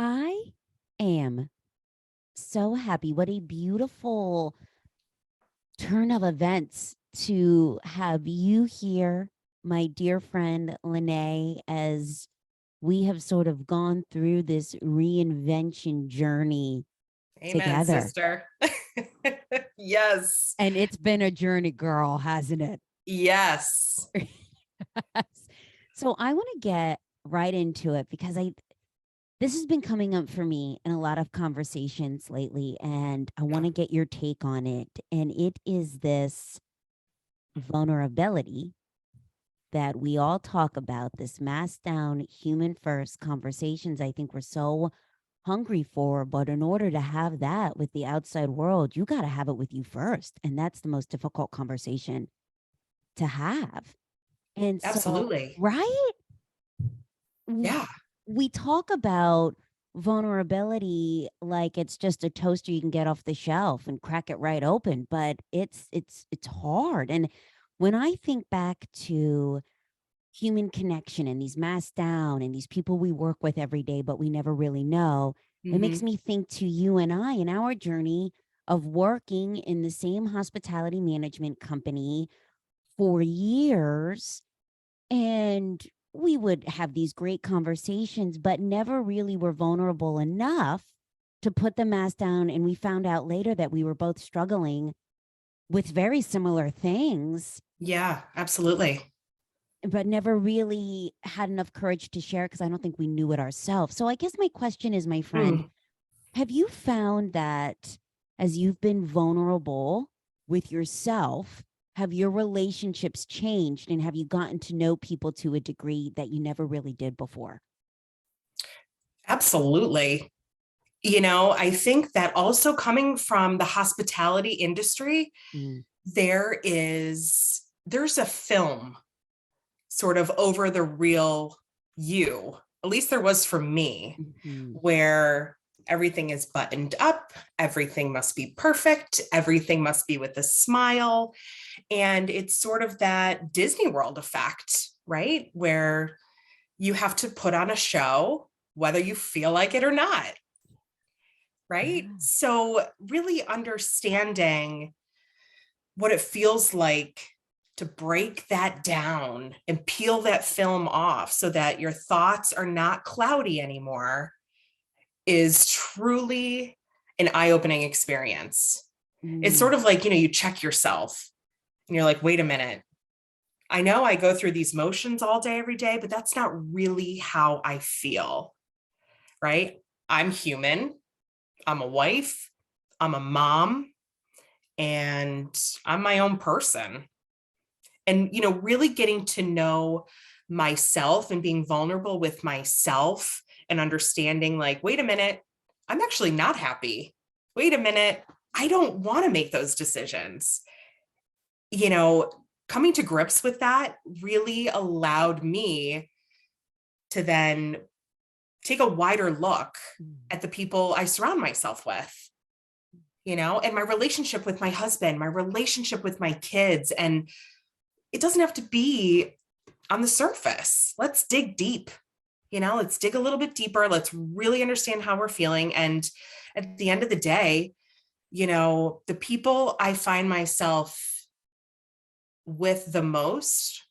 I am so happy. What a beautiful turn of events to have you here, my dear friend Lanay, as we have sort of gone through this reinvention journey Amen, together. sister. Yes. And it's been a journey, girl, hasn't it? Yes. So I want to get right into it because this has been coming up for me in a lot of conversations lately, and I want to get your take on it. And it is this vulnerability that we all talk about, this mass down, human first conversations. I think we're so hungry for, but in order to have that with the outside world, you got to have it with you first. And that's the most difficult conversation to have. And so, Absolutely. right? Yeah. We talk about vulnerability like it's just a toaster you can get off the shelf and crack it right open, but it's hard. And when I think back to human connection and these mass down and these people we work with every day but we never really know, it makes Hmm. me think to you and I in our journey of working in the same hospitality management company for years, and we would have these great conversations, but never really were vulnerable enough to put the mask down. And we found out later that we were both struggling with very similar things, Yeah, absolutely. but never really had enough courage to share because I don't think we knew it ourselves. So I guess my question is, my friend, Mm. have you found that as you've been vulnerable with yourself, have your relationships changed and have you gotten to know people to a degree that you never really did before? Absolutely. I think that also coming from the hospitality industry, Mm, there's a film sort of over the real you. At least there was for me, mhm. where everything is buttoned up, everything must be perfect, everything must be with a smile. And it's sort of that Disney World effect, right? Where you have to put on a show, whether you feel like it or not, right? Yeah. So, really understanding what it feels like to break that down and peel that film off so that your thoughts are not cloudy anymore is truly an eye-opening experience. It's Mm, sort of like, you check yourself and you're like, wait a minute. I know I go through these motions all day, every day, but that's not really how I feel, right? I'm human. I'm a wife. I'm a mom, and I'm my own person. And, really getting to know myself and being vulnerable with myself and understanding, like, wait a minute, I'm actually not happy. Wait a minute, I don't want to make those decisions. You know, Coming to grips with that really allowed me to then take a wider look mm, at the people I surround myself with, and my relationship with my husband, my relationship with my kids. And it doesn't have to be on the surface. Let's dig deep. Let's dig a little bit deeper. Let's really understand how we're feeling. And at the end of the day, the people I find myself with the most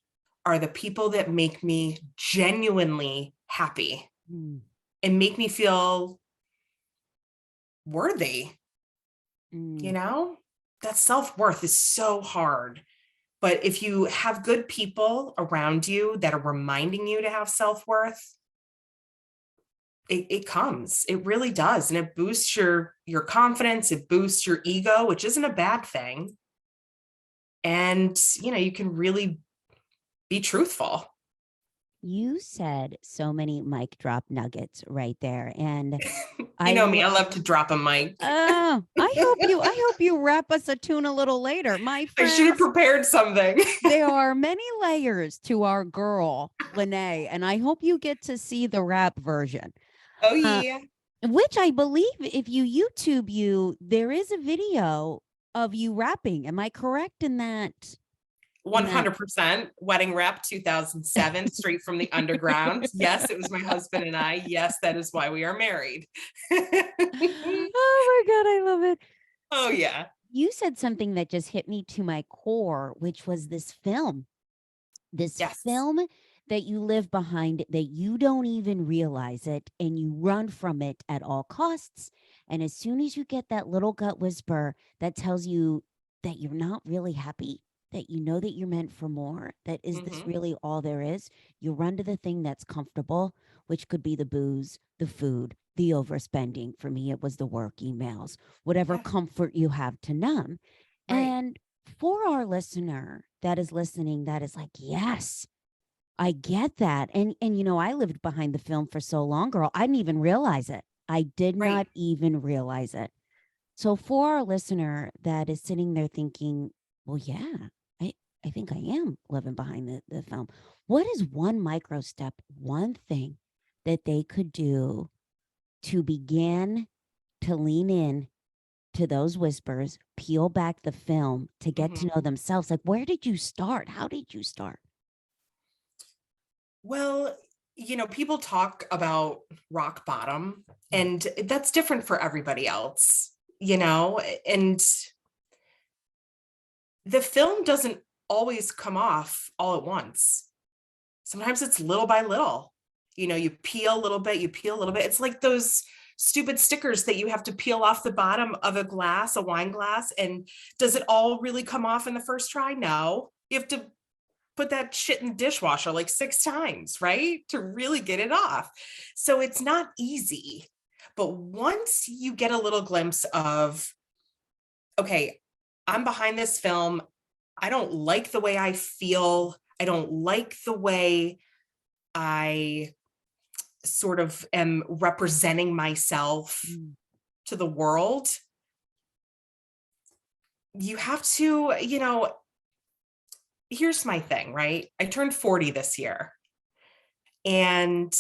are the people that make me genuinely happy mm, and make me feel worthy. you mm. know that self-worth is so hard, but if you have good people around you that are reminding you to have self-worth, it comes, it really does, and it boosts your confidence, it boosts your ego, which isn't a bad thing. And you can really be truthful. You said so many mic drop nuggets right there. And You I know me, I love to drop a mic. I hope you wrap us a tune a little later. My I should have friends, prepared something. there are many layers to our girl, Lanay, and I hope you get to see the rap version. Oh Uh, yeah. which I believe if you YouTube you, there is a video of you rapping. Am I correct in that? And that 100% wedding rep 2007, straight from the underground. Yes, it was my husband and I. Yes, that is why we are married. oh my God, I love it. Oh, So yeah. you said something that just hit me to my core, which was this Yes. film that you live behind that you don't even realize it and you run from it at all costs. And as soon as you get that little gut whisper that tells you that you're not really happy, that you know that you're meant for more, that is this Hmm. really all there is, you run to the thing that's comfortable, which could be the booze, the food, the overspending. For me, it was the work emails, whatever Yeah. comfort you have to numb. Right. And for our listener that is listening, that is like, yes, I get that. And you know, I lived behind the film for so long, girl. I didn't even realize it. I did Right. not even realize it. So for our listener that is sitting there thinking, well, yeah, I, I think I am living behind the film. What is one micro step, one thing that they could do to begin to lean in to those whispers, peel back the film to get to Hmm. know themselves? Like, where did you start? How did you start? Well, people talk about rock bottom, and that's different for everybody else, and the film doesn't always come off all at once. Sometimes it's little by little. You peel a little bit, you peel a little bit. It's like those stupid stickers that you have to peel off the bottom of a wine glass. And does it all really come off in the first try? No. You have to put that shit in the dishwasher like 6 times, right? To really get it off. So it's not easy. But once you get a little glimpse of, okay, I'm behind this film, I don't like the way I feel. I don't like the way I sort of am representing myself Mm. to the world. You have to, here's my thing, right? I turned 40 this year, and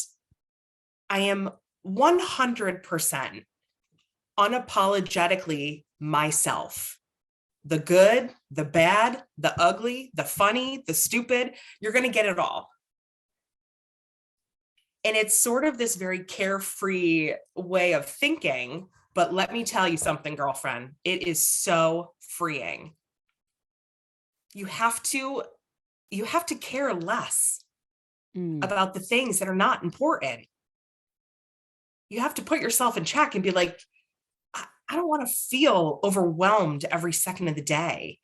I am 100% unapologetically myself. The good, the bad, the ugly, the funny, the stupid, you're going to get it all. And it's sort of this very carefree way of thinking. But let me tell you something, girlfriend, it is so freeing. You have to you have to care less Mm. about the things that are not important. You have to put yourself in check and be like, I don't want to feel overwhelmed every second of the day.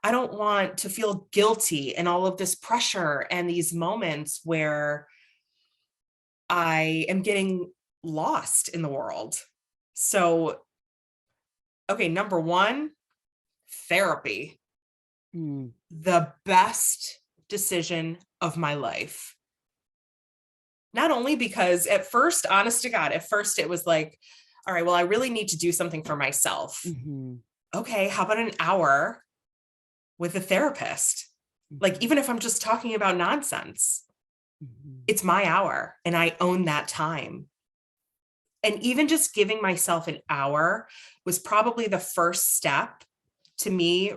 I don't want to feel guilty and all of this pressure and these moments where I am getting lost in the world. So, okay, number one, therapy. Mm. The best decision of my life. Not only because at first, honest to God, at first it was like, all right, well, I really need to do something for myself. Mm-hmm. Okay, how about an hour with a therapist? Like, Mm-hmm. even if I'm just talking about nonsense, Mm-hmm. it's my hour and I own that time. And even just giving myself an hour was probably the first step to me,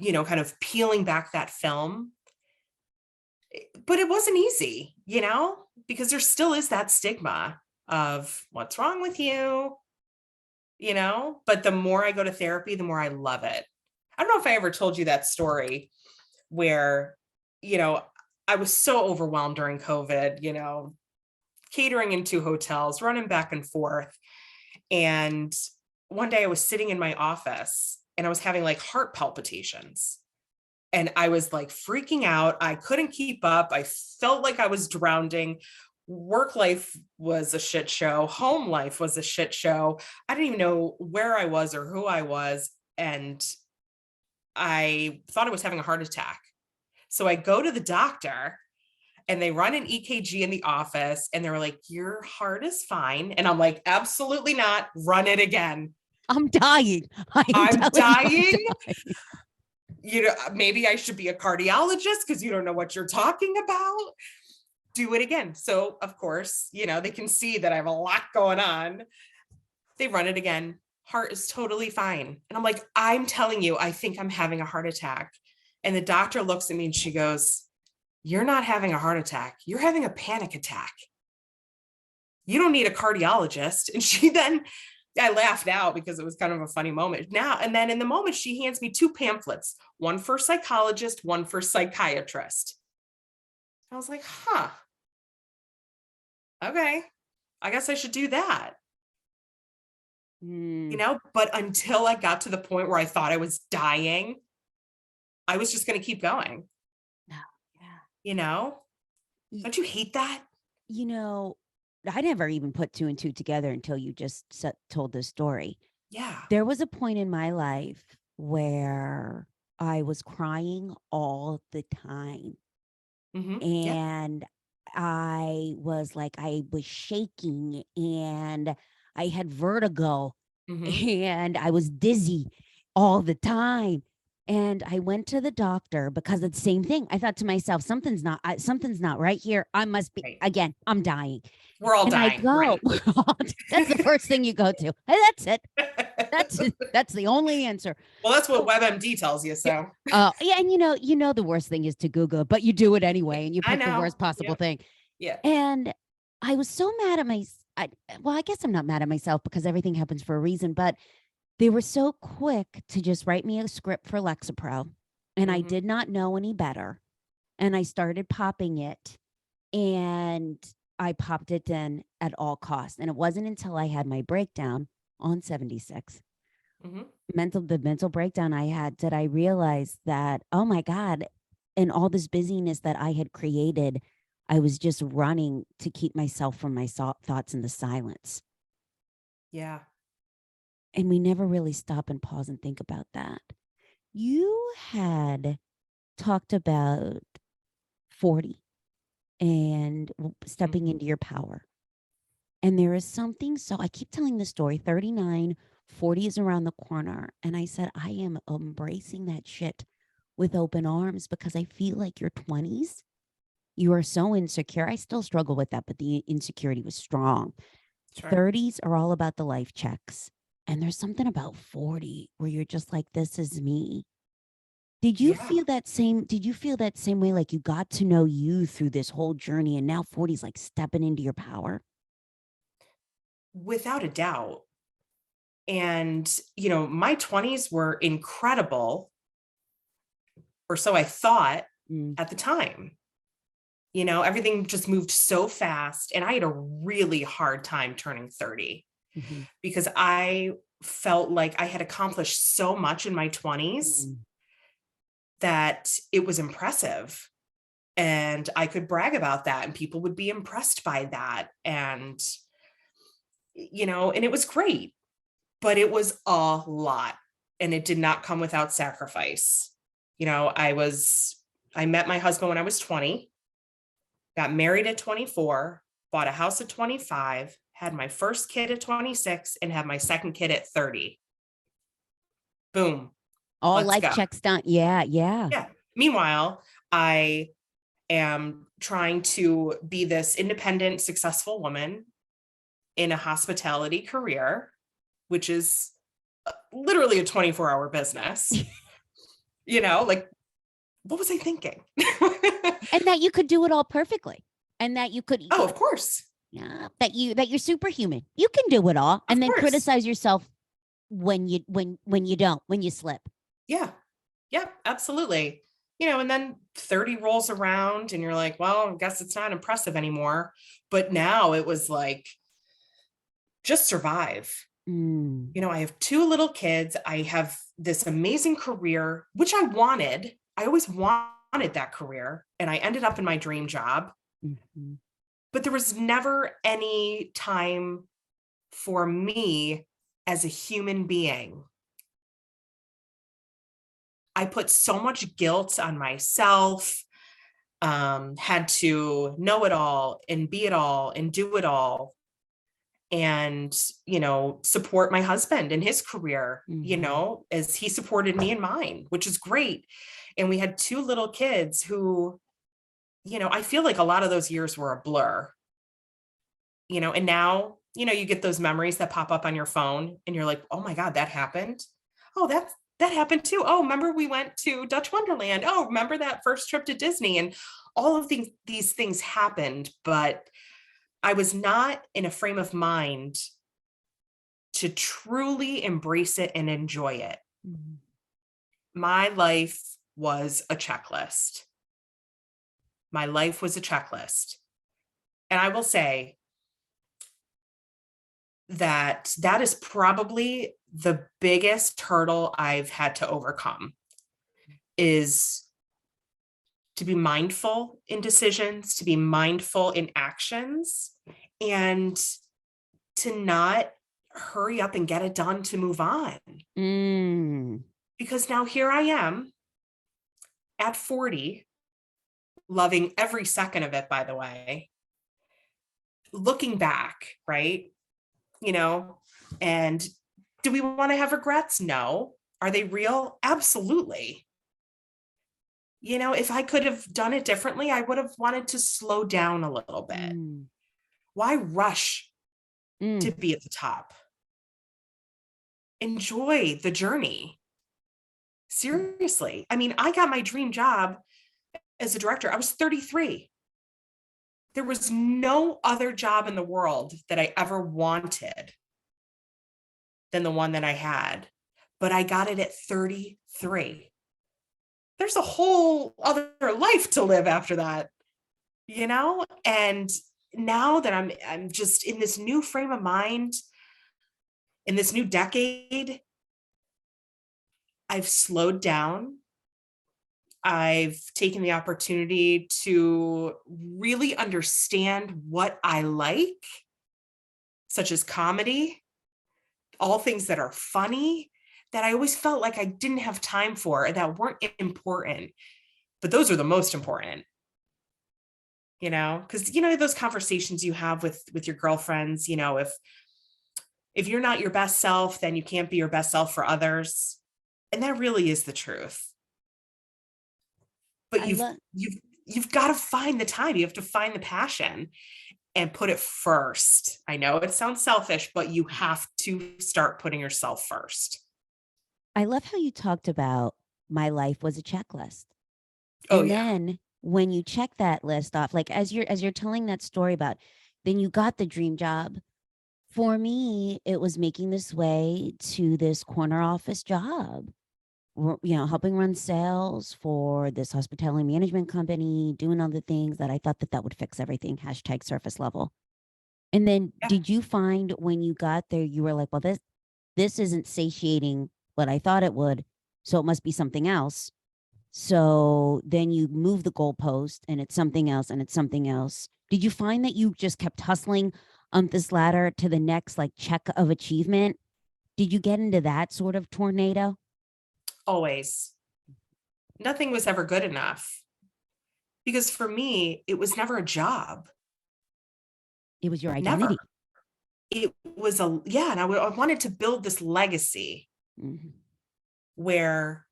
kind of peeling back that film. But it wasn't easy, because there still is that stigma of what's wrong with you, but the more I go to therapy, the more I love it. I don't know if I ever told you that story where, you know, I was so overwhelmed during COVID, catering into hotels, running back and forth. And one day I was sitting in my office and I was having like heart palpitations. And I was like freaking out. I couldn't keep up. I felt like I was drowning. Work life was a shit show. Home life was a shit show. I didn't even know where I was or who I was. And I thought I was having a heart attack. So I go to the doctor and they run an EKG in the office and they're like, your heart is fine. And I'm like, absolutely not. Run it again. I'm dying. I am I'm telling you, I'm dying. dying. Maybe I should be a cardiologist because you don't know what you're talking about. Do it again. So, of course, they can see that I have a lot going on. They run it again. Heart is totally fine. And I'm like, I'm telling you, I think I'm having a heart attack. And the doctor looks at me and she goes, "You're not having a heart attack. You're having a panic attack. You don't need a cardiologist." And I laughed out because it was kind of a funny moment now. And then in the moment, she hands me two pamphlets, one for psychologist, one for psychiatrist. I was like, huh, okay, I guess I should do that. Mm. But until I got to the point where I thought I was dying, I was just going to keep going. No, yeah. You know, Y- don't you hate that? You know, I never even put two and two together until you just told this story. Yeah. There was a point in my life where I was crying all the time. Yeah. And I was shaking and I had vertigo hmm and I was dizzy all the time. And I went to the doctor because it's the same thing. I thought to myself, something's not right here. I must be Right. again. I'm dying. We're all And I dying. go, Right. that's the first thing you go to. Hey, that's it. That's the only answer. Well, that's what Oh, WebMD tells you. yeah. So Yeah, and the worst thing is to Google, but you do it anyway, and you I pick the know. worst possible Yep. thing. Yeah. And I was so mad at well, I guess I'm not mad at myself because everything happens for a reason, but they were so quick to just write me a script for Lexapro, and I hmm did not know any better. And I started popping it, and I popped it in at all costs. And it wasn't until I had my breakdown on 76, hmm the mental breakdown I had, did I realize that, oh my God, in all this busyness that I had created, I was just running to keep myself from my thoughts in the silence. Yeah. And we never really stop and pause and think about that. You had talked about 40 and stepping hmm into your power. And there is something, so I keep telling the story 39, 40 is around the corner. And I said, I am embracing that shit with open arms because I feel like your 20s, you are so insecure. I still struggle with that, but the insecurity was strong. Sure. 30s are all about the life checks. And there's something about 40 where you're just like, this is me. Yeah. Did you feel that same way? Like you got to know you through this whole journey and now 40 is like stepping into your power? Without a doubt. And, my 20s were incredible, or so I thought Mm, at the time. Everything just moved so fast. And I had a really hard time turning 30 mhm, because I felt like I had accomplished so much in my 20s mm. that it was impressive. And I could brag about that, and people would be impressed by that. And it was great, but it was a lot. And it did not come without sacrifice. I met my husband when I was 20, got married at 24, bought a house at 25, had my first kid at 26, and had my second kid at 30. Boom, All let's life go. checks done. Yeah, yeah. Yeah. Meanwhile, I am trying to be this independent, successful woman in a hospitality career, which is literally a 24-hour business. Like, what was I thinking? And that you could do it all perfectly. And that you could, Oh, of course. yeah, that you're superhuman. You can do it all Of and then course. criticize yourself when you don't, when you slip. Yeah. Yep, absolutely. And then 30 rolls around and you're like, well, I guess it's not impressive anymore. But now it was like, just survive. Mm, I have two little kids. I have this amazing career, which I wanted. I always wanted that career. And I ended up in my dream job. mhm. But there was never any time for me as a human being. I put so much guilt on myself, had to know it all and be it all and do it all, and support my husband in his career, Mhm. as he supported me in mine, which is great. And we had two little kids who, I feel like a lot of those years were a blur. And now, you get those memories that pop up on your phone and you're like, oh my God, that happened. Oh, that happened too. Oh, remember we went to Dutch Wonderland. Oh, remember that first trip to Disney? And all of these things happened, but I was not in a frame of mind to truly embrace it and enjoy it. Mhm. My life was a checklist. My life was a checklist. And I will say that that is probably the biggest hurdle I've had to overcome, is to be mindful in decisions, to be mindful in actions, and to not hurry up and get it done to move on. Mm. Because now here I am at 40, loving every second of it, by the way, looking back, right? You know, and do we want to have regrets? No. Are they real? Absolutely. You know, if I could have done it differently, I would have wanted to slow down a little bit. Mm. Why rush Mm. to be at the top? Enjoy the journey. Seriously. I mean, I got my dream job as a director. I was 33. There was no other job in the world that I ever wanted than the one that I had, but I got it at 33. There's a whole other life to live after that, you know? And now that I'm just in this new frame of mind, in this new decade, I've slowed down. I've taken the opportunity to really understand what I like, such as comedy, all things that are funny, that I always felt like I didn't have time for, that weren't important, but those are the most important. You know, because you know those conversations you have with your girlfriends, you know, if you're not your best self, then you can't be your best self for others. And that really is the truth. But I love you've got to find the time. You have to find the passion and put it first. I know it sounds selfish, but you have to start putting yourself first. I love how you talked about my life was a checklist. Oh And yeah. then when you check that list off, like as you're telling that story about, then you got the dream job. For me, it was making this way to this corner office job, helping run sales for this hospitality management company, doing other things that I thought that that would fix everything. Hashtag surface level. And then Yeah. did you find when you got there, you were like, well, this isn't satiating what I thought it would. So it must be something else. So then you move the goalpost and it's something else and it's something else. Did you find that you just kept hustling on this ladder to the next like check of achievement? Did you get into that sort of tornado? Always. Nothing was ever good enough because for me, it was never a job. It was your Never. identity. It was yeah. And I wanted to build this legacy Mhm. where,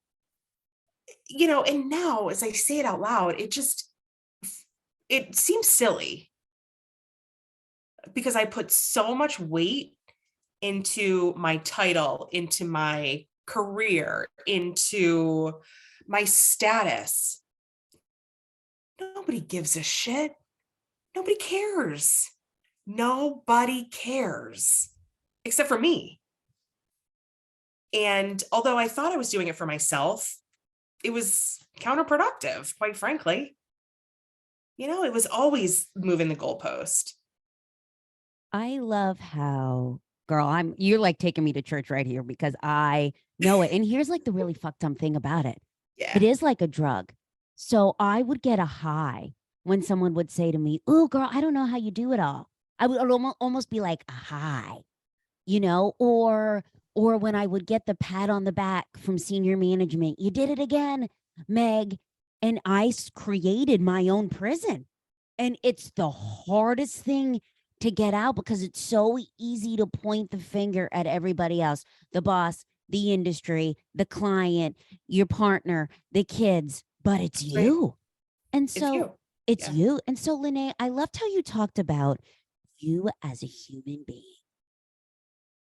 you know, and now as I say it out loud, it seems silly because I put so much weight into my title, into my career, into my status. Nobody gives a shit. Nobody cares. Nobody cares except for me. And although I thought I was doing it for myself, it was counterproductive, quite frankly. You know, it was always moving the goalpost. I love how, girl, you're like taking me to church right here because I know it. And here's like the really fucked up thing about it. It Yeah. is like a drug. So I would get a high when someone would say to me, "Oh, girl, I don't know how you do it all." I would almost be like a high, or when I would get the pat on the back from senior management, "You did it again, Meg." And created my own prison. And it's the hardest thing to get out because it's so easy to point the finger at everybody else, the boss, the industry, the client, your partner, the kids, but it's Right. you. And It's so you. it's Yeah. you. And so, Lene, I loved how you talked about you as a human being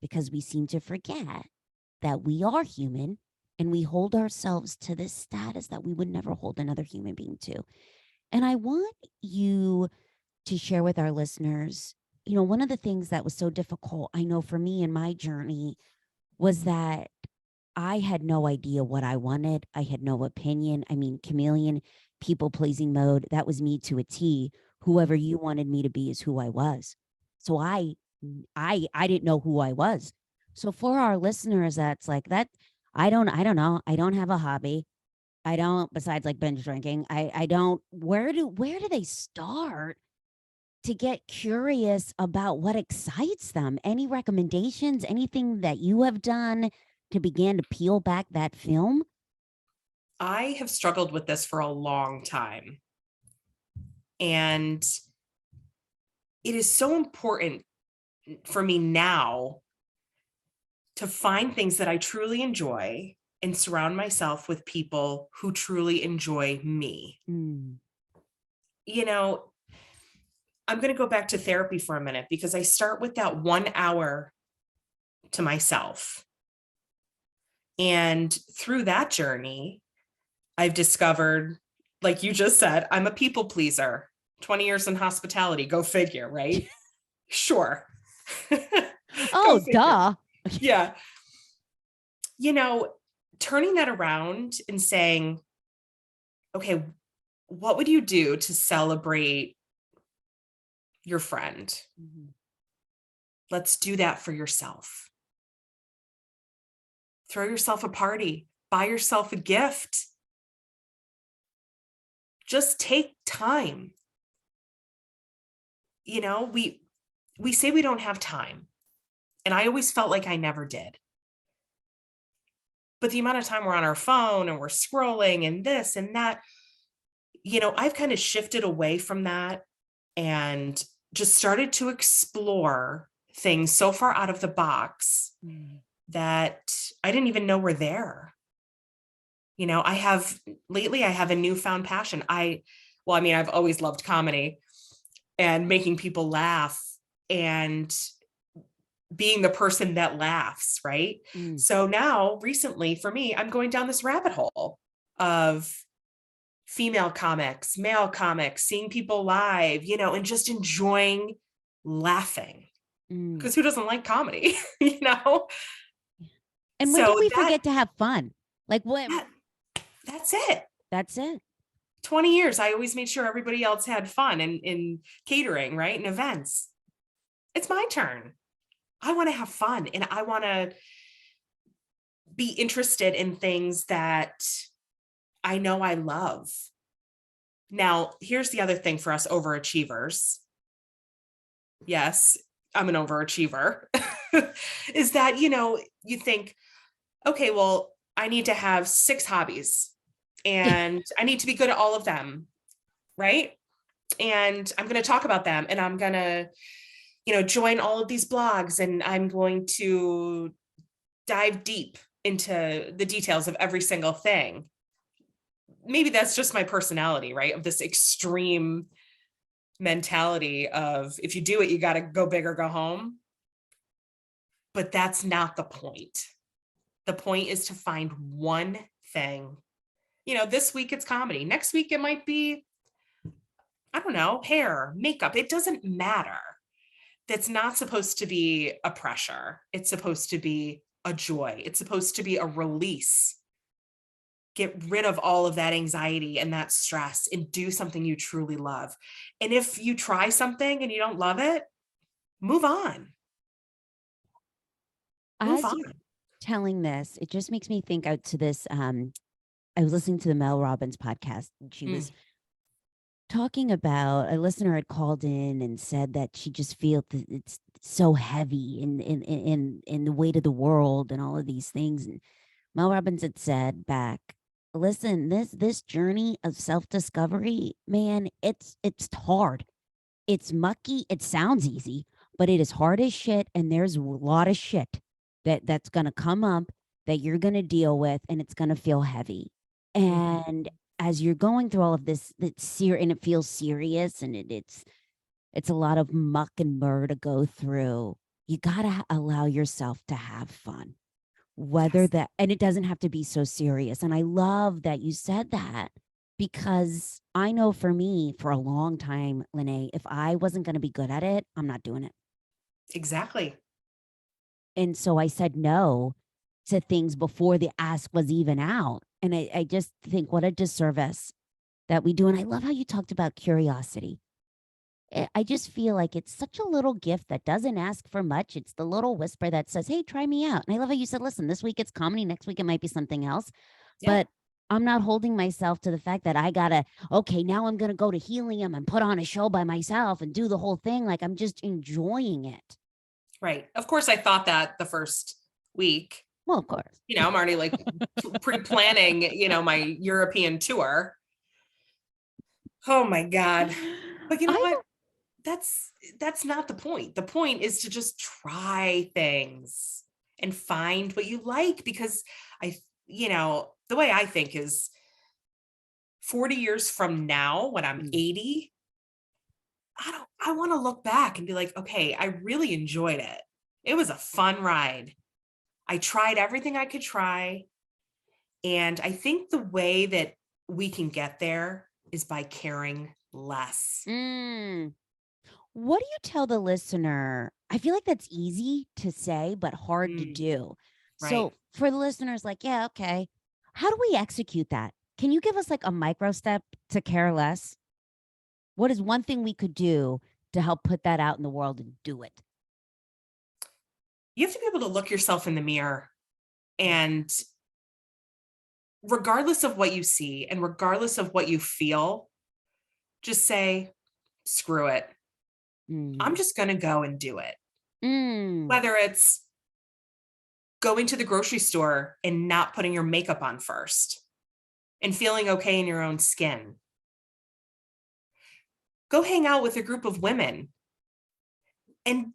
because we seem to forget that we are human and we hold ourselves to this status that we would never hold another human being to. And I want you to share with our listeners, one of the things that was so difficult, I know for me in my journey, was that I had no idea what I wanted. I had no opinion. I mean, chameleon, people pleasing mode, that was me to a T. Whoever you wanted me to be is who I was. So I didn't know who I was. So for our listeners, that's like that. I don't know. I don't have a hobby. I don't, besides like binge drinking. I don't. Where do they start to get curious about what excites them? Any recommendations? Anything that you have done to begin to peel back that film? I have struggled with this for a long time. And it is so important for me now to find things that I truly enjoy and surround myself with people who truly enjoy me. Mm. You know, I'm going to go back to therapy for a minute because I start with that 1 hour to myself. And through that journey, I've discovered, like you just said, I'm a people pleaser. 20 years in hospitality, go figure, right? Sure. Go Oh, figure. duh. Yeah. You know, turning that around and saying, okay, what would you do to celebrate your friend? Mhm. Let's do that for yourself. Throw yourself a party, buy yourself a gift. Just take time. You know, we say we don't have time, and I always felt like I never did. But the amount of time we're on our phone and we're scrolling and this and that, I've kind of shifted away from that and just started to explore things so far out of the box Mm. that I didn't even know were there. I have lately, I have a newfound passion. I've always loved comedy and making people laugh and being the person that laughs, right? Mm. So now, recently, for me, I'm going down this rabbit hole of female comics, male comics, seeing people live, and just enjoying laughing. Mm. Because who doesn't like comedy, you know? And when did So we that forget to have fun? Like what? that that's it. That's it. 20 years, I always made sure everybody else had fun in catering, right? And events. It's my turn. I want to have fun and I want to be interested in things that I know I love. Now, here's the other thing for us overachievers. Yes, I'm an overachiever. Is that, you think, okay, well, I need to have 6 hobbies and I need to be good at all of them, right? And I'm going to talk about them and I'm going to, join all of these blogs and I'm going to dive deep into the details of every single thing. Maybe that's just my personality, right? Of this extreme mentality of if you do it, you got to go big or go home. But that's not the point. The point is to find one thing. This week it's comedy. Next week it might be, I don't know, hair, makeup. It doesn't matter. That's not supposed to be a pressure. It's supposed to be a joy. It's supposed to be a release. Get rid of all of that anxiety and that stress and do something you truly love. And if you try something and you don't love it, move on. Move As on. you're telling this, it just makes me think out to this. I was listening to the Mel Robbins podcast, and she Mm, was talking about a listener had called in and said that she just feels that it's so heavy in the weight of the world and all of these things. And Mel Robbins had said back, listen, this journey of self-discovery, man, it's hard. It's mucky. It sounds easy, but it is hard as shit. And there's a lot of shit that's gonna come up that you're gonna deal with, and it's gonna feel heavy. mhm. And as you're going through all of this, and it feels serious, and it's a lot of muck and mur to go through. You gotta allow yourself to have fun. whether Yes. that, and it doesn't have to be so serious. And I love that you said that because I know for me, for a long time, Lene, if I wasn't going to be good at it, I'm not doing it. Exactly. And so I said no to things before the ask was even out. And I just think what a disservice that we do. And I love how you talked about curiosity. I just feel like it's such a little gift that doesn't ask for much. It's the little whisper that says, hey, try me out. And I love how you said, listen, this week it's comedy, next week it might be something else. Yeah. But I'm not holding myself to the fact that I gotta, okay, now I'm gonna go to Helium and put on a show by myself and do the whole thing. Like I'm just enjoying it. Right. Of course, I thought that the first week. Well, of course. I'm already like pre-planning, my European tour. Oh my God. But you know I what? That's not the point. The point is to just try things and find what you like, because the way I think is 40 years from now, when I'm Mm. 80, I want to look back and be like, okay, I really enjoyed it. It was a fun ride. I tried everything I could try. And I think the way that we can get there is by caring less. Mm. What do you tell the listener? I feel like that's easy to say, but hard to Mm, do. right. So for the listeners, like, yeah, okay. How do we execute that? Can you give us like a micro step to care less? What is one thing we could do to help put that out in the world and do it? You have to be able to look yourself in the mirror, and regardless of what you see and regardless of what you feel, just say, screw it. I'm Mm. just going to go and do it. Mm. Whether it's going to the grocery store and not putting your makeup on first and feeling okay in your own skin. Go hang out with a group of women and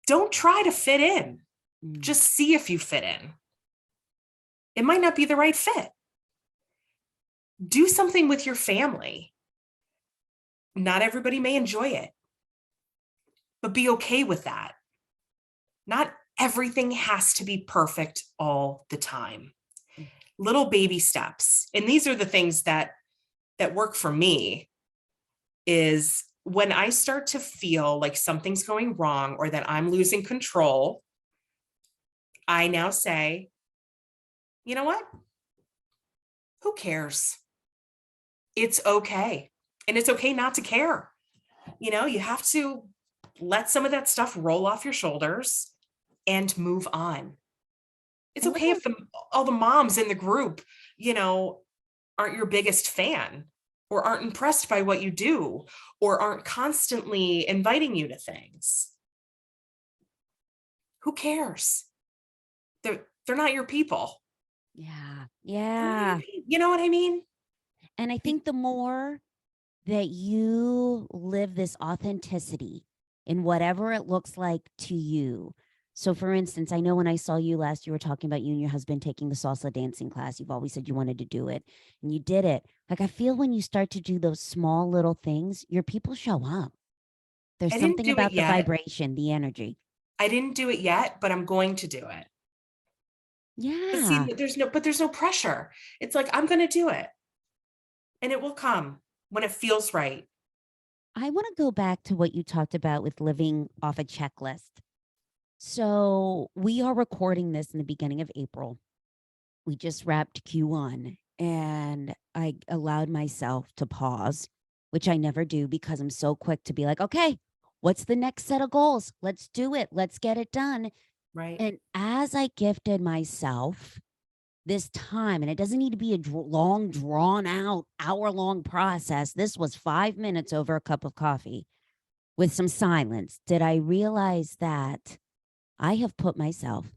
don't try to fit in. Mm. Just see if you fit in. It might not be the right fit. Do something with your family. Not everybody may enjoy it, but be okay with that. Not everything has to be perfect all the time. Little baby steps. And these are the things that work for me, is when I start to feel like something's going wrong or that I'm losing control, I now say, you know what? Who cares? It's okay. And it's okay not to care. You have to let some of that stuff roll off your shoulders and move on. It's I love okay how if all the moms in the group, you know, aren't your biggest fan or aren't impressed by what you do or aren't constantly inviting you to things. Who cares? They're not your people. yeah. You know what I Yeah. mean? You know what I mean? And I think the more that you live this authenticity in whatever it looks like to you. So, for instance, I know when I saw you last, you were talking about you and your husband taking the salsa dancing class. You've always said you wanted to do it and you did it. Like, I feel when you start to do those small little things, your people show up. There's I didn't something do it about the yet. vibration, the energy. I didn't do it yet, but I'm going to do it. But Yeah. see, there's no pressure. It's like I'm going to do it and it will come when it feels right. I want to go back to what you talked about with living off a checklist. So, we are recording this in the beginning of April. We just wrapped Q1 and I allowed myself to pause, which I never do because I'm so quick to be like, okay, what's the next set of goals? Let's do it. Let's get it done. Right. And as I gifted myself this time, and it doesn't need to be a long, drawn out, hour long process. This was 5 minutes over a cup of coffee with some silence. Did I realize that I have put myself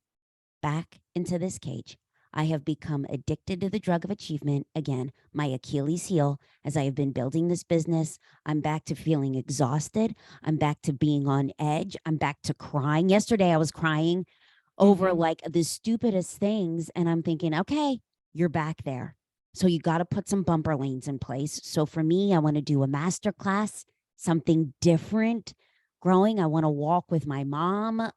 back into this cage? I have become addicted to the drug of achievement. Again, my Achilles heel as I have been building this business. I'm back to feeling exhausted. I'm back to being on edge. I'm back to crying. Yesterday, I was crying over Mhm. like the stupidest things. And I'm thinking, okay, you're back there. So you got to put some bumper lanes in place. So for me, I want to do a master class, something different, growing. I want to walk with my mom,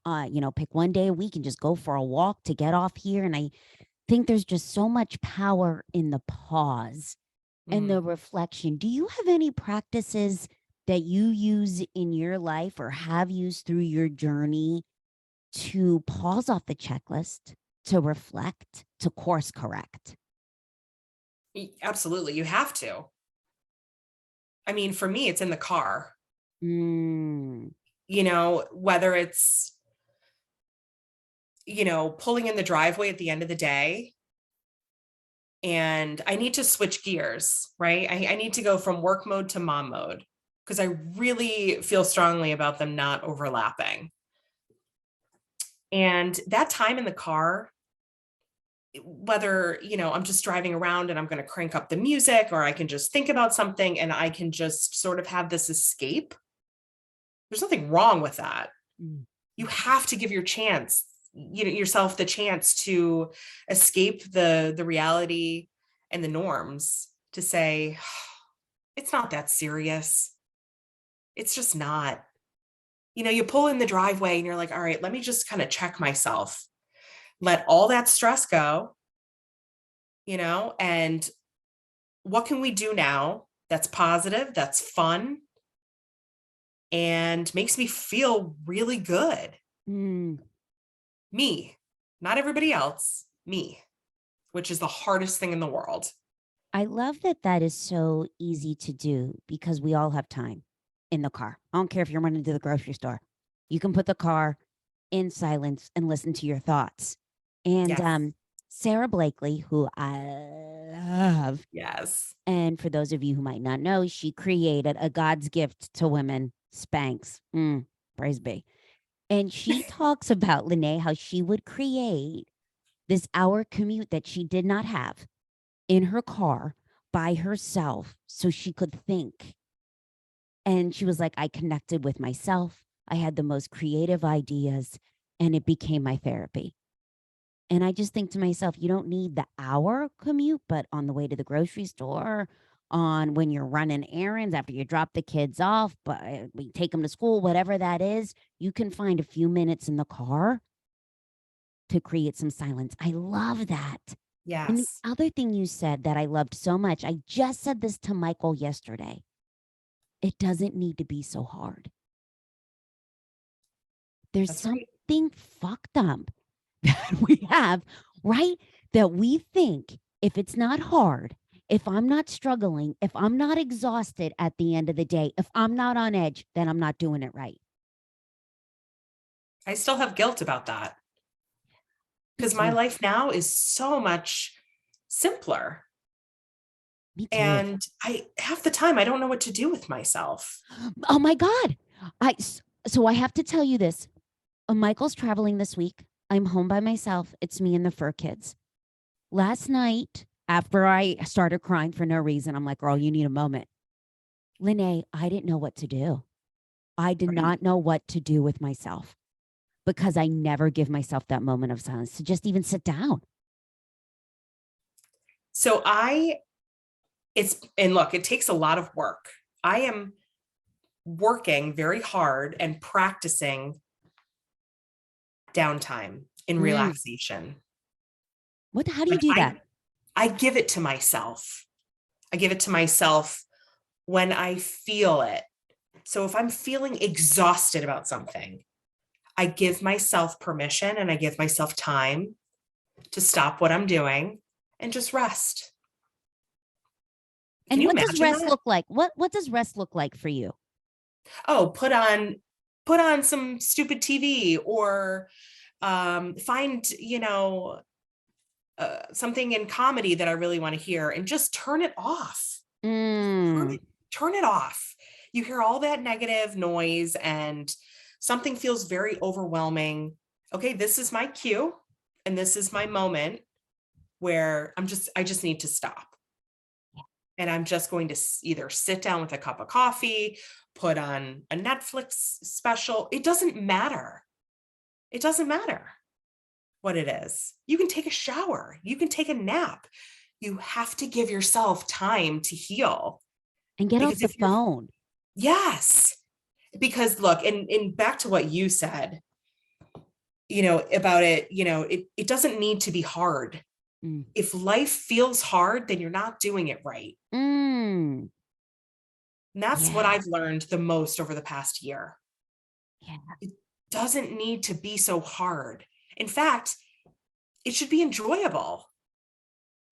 pick one day a week and just go for a walk to get off here. And I think there's just so much power in the pause and Mm. the reflection. Do you have any practices that you use in your life or have used through your journey to pause off the checklist, to reflect, to course correct? Absolutely. You have to. I mean, for me, it's in the car, Mm, whether it's, pulling in the driveway at the end of the day and I need to switch gears, right? I need to go from work mode to mom mode because I really feel strongly about them not overlapping. And that time in the car, whether, I'm just driving around and I'm going to crank up the music or I can just think about something and I can just sort of have this escape. There's nothing wrong with that. mm. You have to give yourself the chance to escape the reality and the norms to say, it's not that serious. It's just not. You pull in the driveway and you're like, all right, let me just kind of check myself. Let all that stress go, and what can we do now that's positive, that's fun, and makes me feel really good? Mm. Me, not everybody else, me, which is the hardest thing in the world. I love that that is so easy to do because we all have time in the car. I don't care if you're running to the grocery store. You can put the car in silence and listen to your thoughts. And Yes. Sarah Blakely, who I love, Yes. and for those of you who might not know, she created a God's gift to women, Spanx. Praise be. And she talks about Lanay, how she would create this hour commute that she did not have in her car by herself so she could think. And she was like, I connected with myself. I had the most creative ideas, and it became my therapy. And I just think to myself, you don't need the hour commute, but on the way to the grocery store, on when you're running errands after you drop the kids off, but we take them to school, whatever that is, you can find a few minutes in the car to create some silence. I love that. And the Yes. other thing you said that I loved so much, I just said this to Michael yesterday. It doesn't need to be so hard. There's That's right. something fucked up that we have, right? That we think if it's not hard, if I'm not struggling, if I'm not exhausted at the end of the day, if I'm not on edge, then I'm not doing it right. I still have guilt about that Me because my too. life now is so much simpler. Me too. And I half the time I don't know what to do with myself. Oh my God. So I have to tell you this. Michael's traveling this week. I'm home by myself. It's me and the fur kids. Last night, after I started crying for no reason, I'm like, girl, you need a moment. Lanay, I didn't know what to do. I did Right. not know what to do with myself because I never give myself that moment of silence to just even sit down. So and look, it takes a lot of work. I am working very hard and practicing downtime in Mm. relaxation. How do you Like do that? I give it to myself. I give it to myself when I feel it. So if I'm feeling exhausted about something, I give myself permission and I give myself time to stop what I'm doing and just rest. Can And you what does imagine rest that? look like? What does rest look like for you? Oh, put on some stupid TV or find, something in comedy that I really want to hear and just turn it off. Turn Mm. it, turn it off. You hear all that negative noise and something feels very overwhelming. Okay, this is my cue and this is my moment where I just need to stop. And I'm just going to either sit down with a cup of coffee, put on a Netflix special. It doesn't matter. It doesn't matter what it is. You can take a shower, you can take a nap. You have to give yourself time to heal And get off because the if you're, phone. yes, Because look, and back to what you said, about it, it doesn't need to be hard. Mm. If life feels hard, then you're not doing it right. Mm. And that's what Yeah. I've learned the most over the past year. Yeah. It doesn't need to be so hard. In fact, it should be enjoyable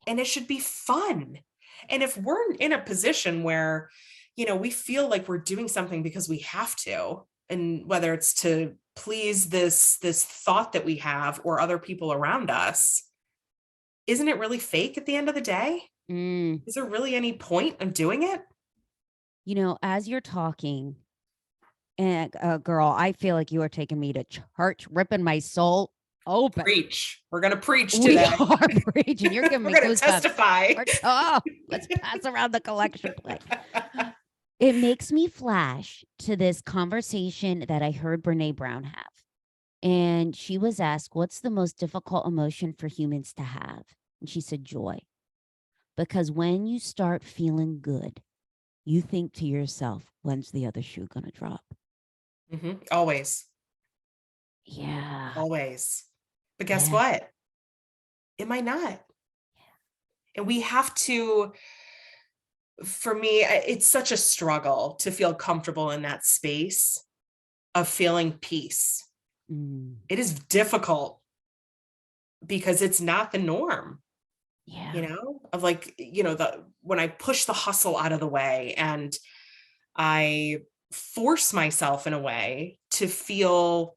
and it should be fun. And if we're in a position where, we feel like we're doing something because we have to, and whether it's to please this thought that we have or other people around us, isn't it really fake at the end of the day? Mm. Is there really any point of doing it? As you're talking, and girl, I feel like you are taking me to church, ripping my soul open. Preach. We're going to preach We today. are preaching. You're giving We're me going to goosebumps. testify. Let's pass around the collection plate. It makes me flash to this conversation that I heard Brene Brown have. And she was asked, what's the most difficult emotion for humans to have? And she said, joy. Because when you start feeling good, you think to yourself, when's the other shoe going to drop? Always. Yeah. Always. But guess Yeah. what? It might not. And we have to, for me, it's such a struggle to feel comfortable in that space of feeling peace. Mm. It is difficult because it's not the norm, Yeah. of like, when I push the hustle out of the way and I force myself in a way to feel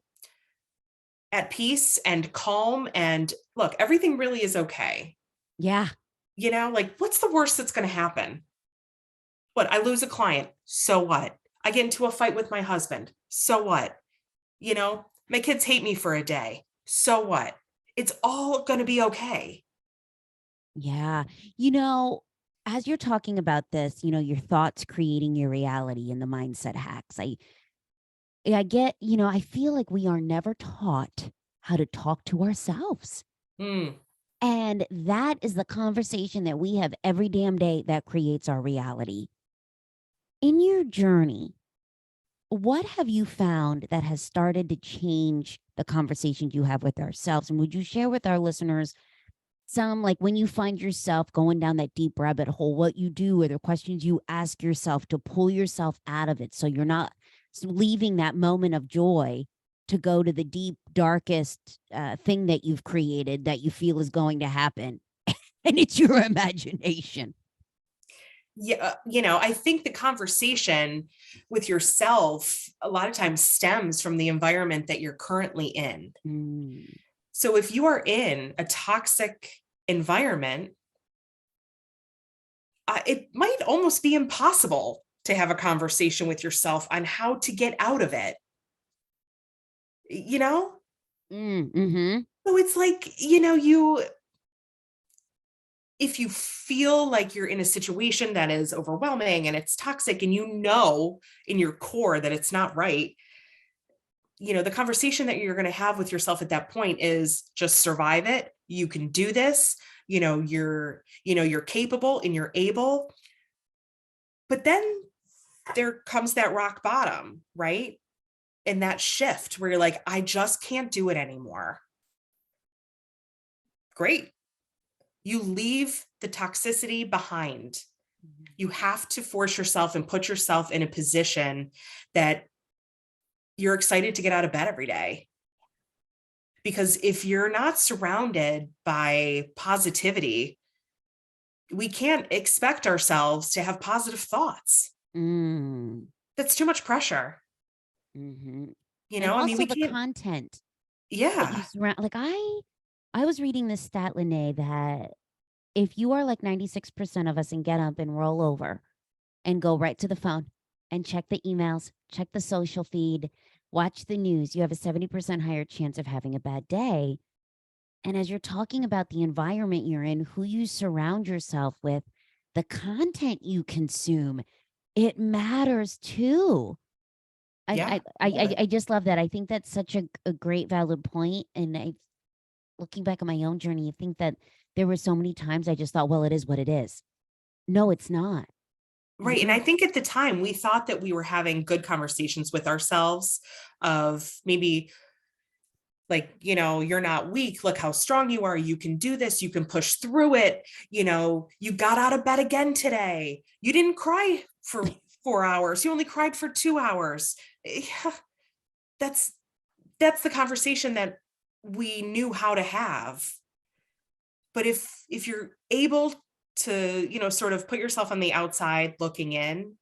at peace and calm and look, everything really is okay. Yeah. Like what's the worst that's going to happen? What? I lose a client. So what? I get into a fight with my husband. So what? My kids hate me for a day. So what? It's all going to be okay. Yeah. You know, as you're talking about this, your thoughts creating your reality and the mindset hacks. I get, I feel like we are never taught how to talk to ourselves. Mm. And that is the conversation that we have every damn day that creates our reality. In your journey, what have you found that has started to change the conversations you have with ourselves? And would you share with our listeners some, like, when you find yourself going down that deep rabbit hole, what you do or the questions you ask yourself to pull yourself out of it so you're not leaving that moment of joy to go to the deep, darkest thing that you've created that you feel is going to happen? And it's your imagination. Yeah, I think the conversation with yourself a lot of times stems from the environment that you're currently in. Mm. So if you are in a toxic environment, it might almost be impossible to have a conversation with yourself on how to get out of it. You know? Mm-hmm. So it's like, if you feel like you're in a situation that is overwhelming and it's toxic and in your core that it's not right, the conversation that you're going to have with yourself at that point is just survive it. You can do this. You're capable and you're able. But then there comes that rock bottom, right? And that shift where you're like, I just can't do it anymore. Great. You leave the toxicity behind. You have to force yourself and put yourself in a position that you're excited to get out of bed every day. Because if you're not surrounded by positivity, we can't expect ourselves to have positive thoughts. Mm. That's too much pressure. Mm-hmm. And I mean, also we the can't, content that you yeah. surround. Like I was reading this stat, Lanay, that if you are like 96% of us and get up and roll over and go right to the phone and check the emails, check the social feed, watch the news, you have a 70% higher chance of having a bad day. And as you're talking about the environment you're in, who you surround yourself with, the content you consume, it matters too. Yeah. I just love that. I think that's such a great valid point. And looking back on my own journey, I think that there were so many times I just thought, well, it is what it is. No, it's not. Right. And I think at the time we thought that we were having good conversations with ourselves of maybe like, you're not weak. Look how strong you are. You can do this. You can push through it. You got out of bed again today. You didn't cry for 4 hours. You only cried for 2 hours. Yeah, that's the conversation that we knew how to have. But if you're able to, sort of put yourself on the outside looking in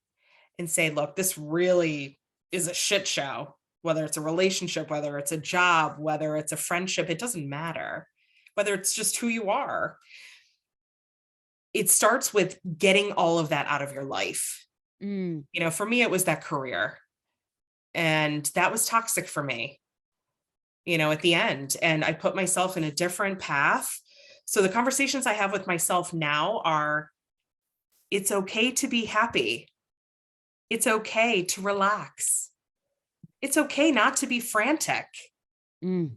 and say, look, this really is a shit show, whether it's a relationship, whether it's a job, whether it's a friendship, it doesn't matter, whether it's just who you are. It starts with getting all of that out of your life. Mm. For me, it was that career. And that was toxic for me, at the end. And I put myself in a different path. So the conversations I have with myself now are, it's okay to be happy. It's okay to relax. It's okay not to be frantic. Mm.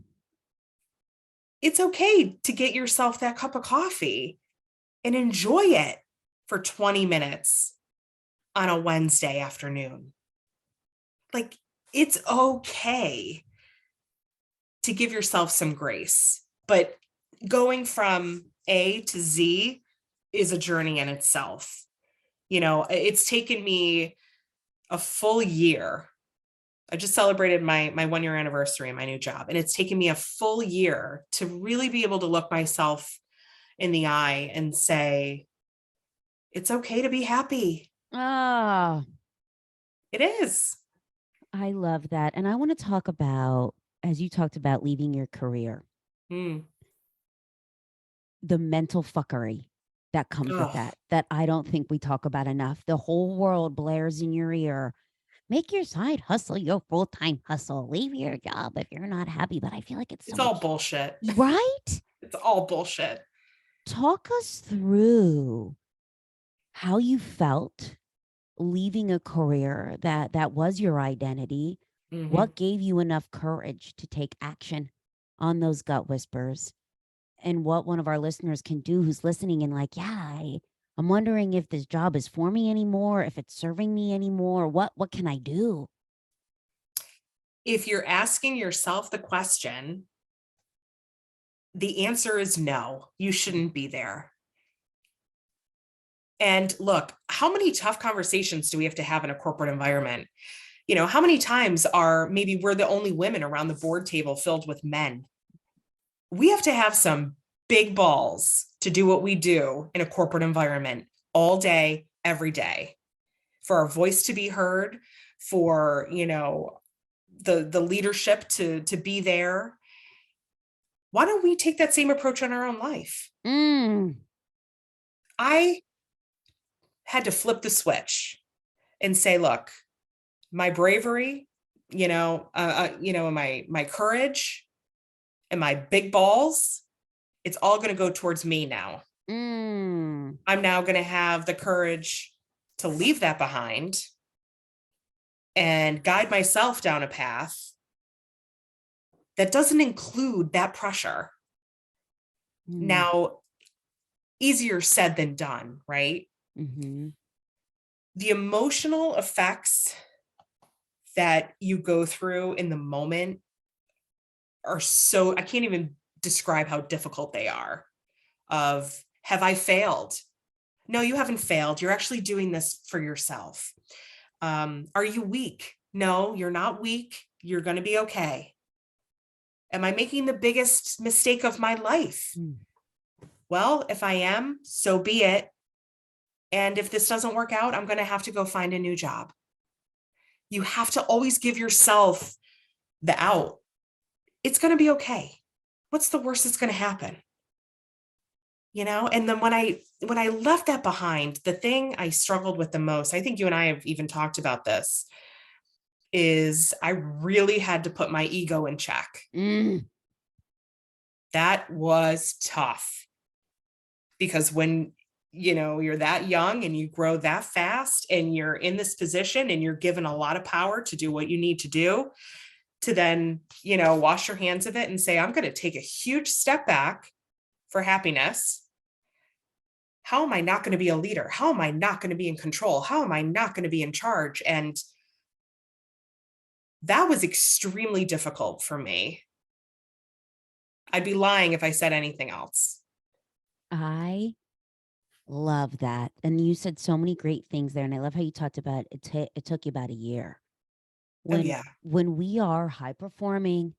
It's okay to get yourself that cup of coffee and enjoy it for 20 minutes on a Wednesday afternoon. Like, it's okay to give yourself some grace, but going from A to Z is a journey in itself. It's taken me a full year. I just celebrated my 1 year anniversary in my new job, and it's taken me a full year to really be able to look myself in the eye and say, it's okay to be happy. Ah, It is. I love that. And I want to talk about, as you talked about leaving your career, Mm. the mental fuckery that comes with Oh, that I don't think we talk about enough. The whole world blares in your ear. Make your side hustle your full-time hustle. Leave your job if you're not happy. But I feel like it's so it's all much, bullshit. right? It's all bullshit. Talk us through how you felt leaving a career that was your identity. Mm-hmm. What gave you enough courage to take action on those gut whispers? And what one of our listeners can do who's listening and like, yeah, I'm wondering if this job is for me anymore, if it's serving me anymore. What can I do? If you're asking yourself the question, the answer is no, you shouldn't be there. And look, how many tough conversations do we have to have in a corporate environment? How many times are maybe we're the only women around the board table filled with men? We have to have some big balls to do what we do in a corporate environment all day, every day, for our voice to be heard, for, the leadership to be there. Why don't we take that same approach on our own life? Mm. I had to flip the switch and say, look, my bravery, and my courage and my big balls, it's all going to go towards me now. Mm. I'm now going to have the courage to leave that behind and guide myself down a path that doesn't include that pressure. Mm. Now, easier said than done, right? Mm-hmm. The emotional effects that you go through in the moment are so, I can't even describe how difficult they are. Of, have I failed? No, you haven't failed. You're actually doing this for yourself. Are you weak? No, you're not weak. You're going to be okay. Am I making the biggest mistake of my life? Mm. Well, if I am, so be it. And if this doesn't work out, I'm going to have to go find a new job. You have to always give yourself the out. It's going to be okay. What's the worst that's going to happen? And then when I left that behind, the thing I struggled with the most, I think you and I have even talked about this, is I really had to put my ego in check. Mm. That was tough because when you're that young and you grow that fast and you're in this position and you're given a lot of power to do what you need to do, to then wash your hands of it and say, I'm going to take a huge step back for happiness. how am I not going to be a leader? How am I not going to be in control? How am I not going to be in charge? And that was extremely difficult for me. I'd be lying if I said anything else. I love that. And you said so many great things there. And I love how you talked about it. It took you about a year. Oh, When yeah. when we are high performing,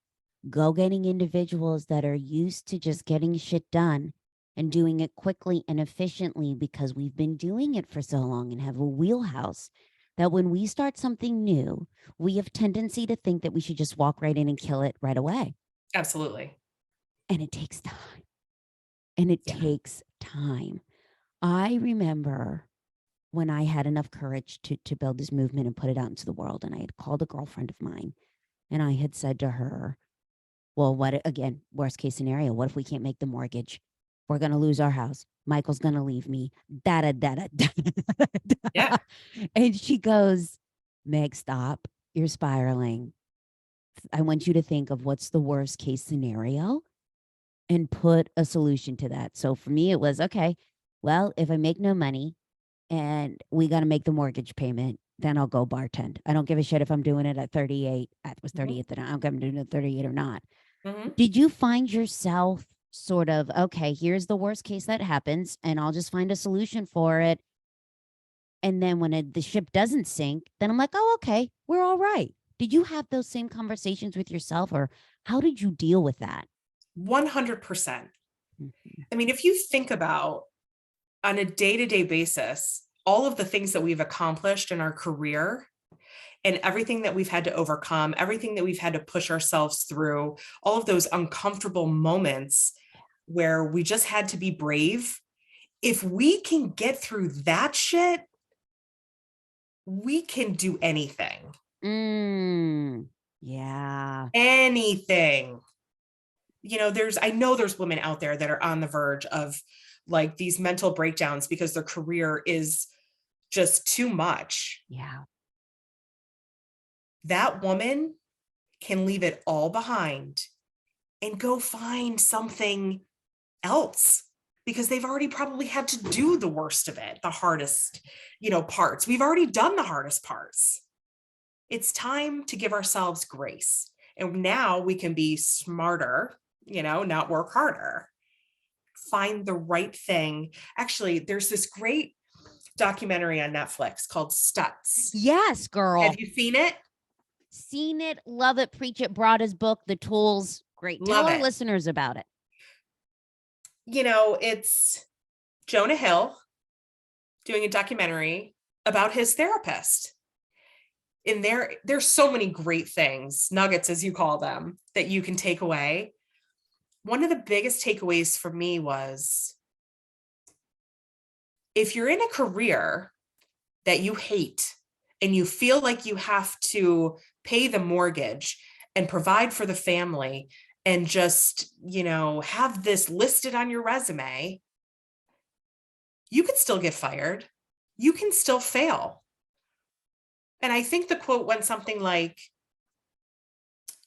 go getting individuals that are used to just getting shit done and doing it quickly and efficiently because we've been doing it for so long and have a wheelhouse, that when we start something new, we have tendency to think that we should just walk right in and kill it right away. Absolutely. And it takes time. And it Yeah. takes time. I remember when I had enough courage to build this movement and put it out into the world, and I had called a girlfriend of mine and I had said to her, well, what again, worst case scenario, what if we can't make the mortgage? We're going to lose our house. Michael's going to leave me. Da da da da da. Yeah. And she goes, Meg, stop. You're spiraling. I want you to think of what's the worst case scenario and put a solution to that. So for me, it was okay. Well, if I make no money and we got to make the mortgage payment, then I'll go bartend. I don't give a shit if I'm doing it at 38. I was Mhm. 38 then. I don't care if I'm doing it at 38 or not. Mhm. Did you find yourself sort of, okay, here's the worst case that happens, and I'll just find a solution for it. And then when the ship doesn't sink, then I'm like, oh, okay, we're all right. Did you have those same conversations with yourself, or how did you deal with that? 100%. Mhm. I mean, if you think about on a day-to-day basis, all of the things that we've accomplished in our career and everything that we've had to overcome, everything that we've had to push ourselves through, all of those uncomfortable moments where we just had to be brave. If we can get through that shit, we can do anything. Yeah. Anything. I know there's women out there that are on the verge of like these mental breakdowns because their career is just too much. Yeah. That woman can leave it all behind and go find something else because they've already probably had to do the worst of it, the hardest, parts. We've already done the hardest parts. It's time to give ourselves grace. And now we can be smarter, not work harder. Find the right thing. Actually, there's this great documentary on Netflix called Stutz. Yes, Have girl. you seen it? Seen it, love it, preach it, brought his book, The Tools. Great. Tell Love our it. listeners about it. It's Jonah Hill doing a documentary about his therapist. In there's so many great things, nuggets as you call them, that you can take away. One of the biggest takeaways for me was if you're in a career that you hate and you feel like you have to pay the mortgage and provide for the family and just, have this listed on your resume, you could still get fired. You can still fail. And I think the quote went something like,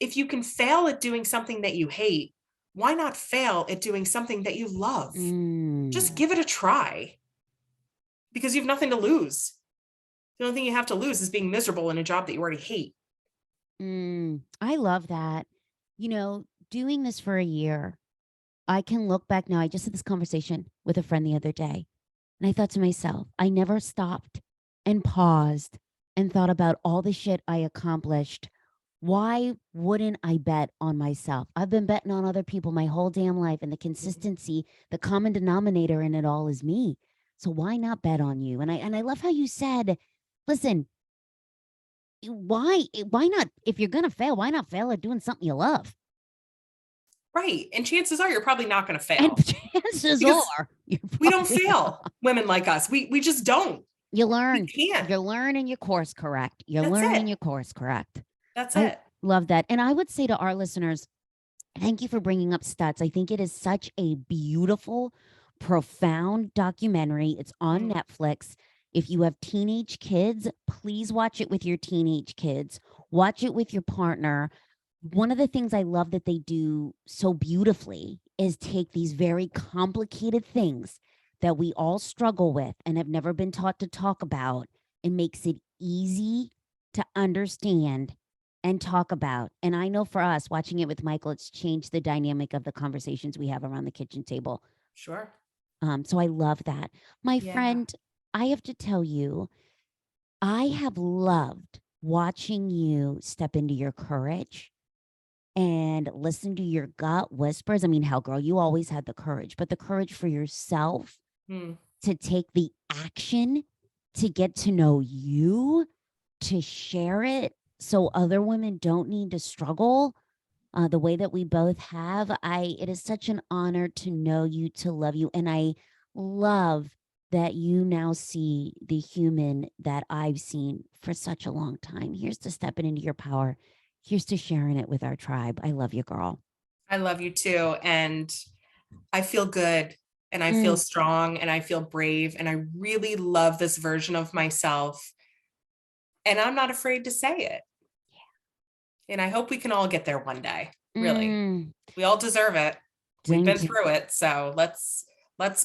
if you can fail at doing something that you hate, why not fail at doing something that you love? Just Mm. give it a try because you have nothing to lose. The only thing you have to lose is being miserable in a job that you already hate. I love that. Doing this for a year, I can look back now. I just had this conversation with a friend the other day, and I thought to myself, I never stopped and paused and thought about all the shit I accomplished. Why wouldn't I bet on myself? I've been betting on other people my whole damn life, and the consistency, the common denominator in it all is me. So why not bet on you? And I love how you said, listen, why not, if you're gonna fail, why not fail at doing something you love? Right. And chances are you're probably not going to And fail chances because are you're we don't probably fail. Women like us, we just don't. you We learn. can't. You're learning your course correct. You're That's it. learning your course correct. That's I it. love that. And I would say to our listeners, thank you for bringing up Stutz. I think it is such a beautiful, profound documentary. It's on Mhm. Netflix. If you have teenage kids, please watch it with your teenage kids. Watch it with your partner. One of the things I love that they do so beautifully is take these very complicated things that we all struggle with and have never been taught to talk about, and makes it easy to understand and talk about. And I know for us, watching it with Michael, it's changed the dynamic of the conversations we have around the kitchen table. Sure. So I love that. My Yeah. friend, I have to tell you, I have loved watching you step into your courage and listen to your gut whispers. I mean, hell, girl, you always had the courage, but the courage for yourself Hmm. to take the action to get to know you, to share it so other women don't need to struggle the way that we both have. It is such an honor to know you, to love you. And I love that you now see the human that I've seen for such a long time. Here's to stepping into your power. Here's to sharing it with our tribe. I love you, girl. I love you too. And I feel good and I feel Mm, strong and I feel brave. And I really love this version of myself. And I'm not afraid to say it. And I hope we can all get there one day. Really. mm, We all deserve it. We've ding, been ding. through it. So let's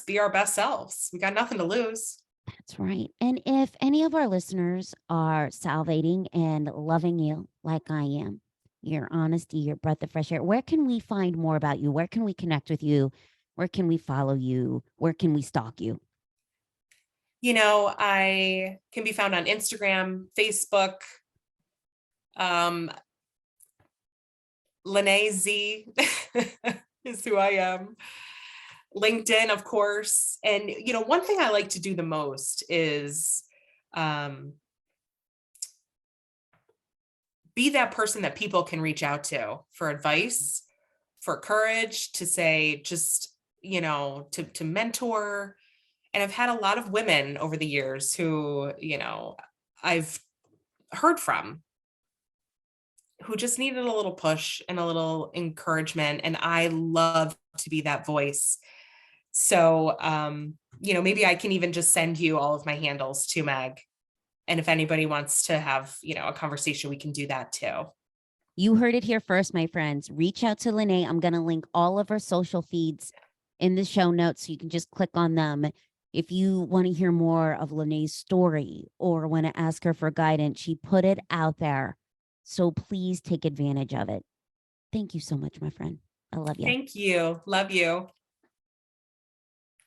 be our best selves. We got nothing to lose. That's right. And if any of our listeners are salivating and loving you like I am, your honesty, your breath of fresh air, where can we find more about you? Where can we connect with you? Where can we follow you? Where can we stalk you? I can be found on Instagram, Facebook, um, Lanay Z is who I am. LinkedIn, of course. And one thing I like to do the most is um, be that person that people can reach out to for advice, for courage, to say, just, to mentor. And I've had a lot of women over the years who, I've heard from, who just needed a little push and a little encouragement. And I love to be that voice. So, maybe I can even just send you all of my handles to Meg. And if anybody wants to have, a conversation, we can do that too. You heard it here first, my friends. Reach out to Lanay. I'm going to link all of her social feeds in the show notes so you can just click on them. If you want to hear more of Lanay's story or want to ask her for guidance, she put it out there. So please take advantage of it. Thank you so much, my friend. I love you. Thank you. Love you.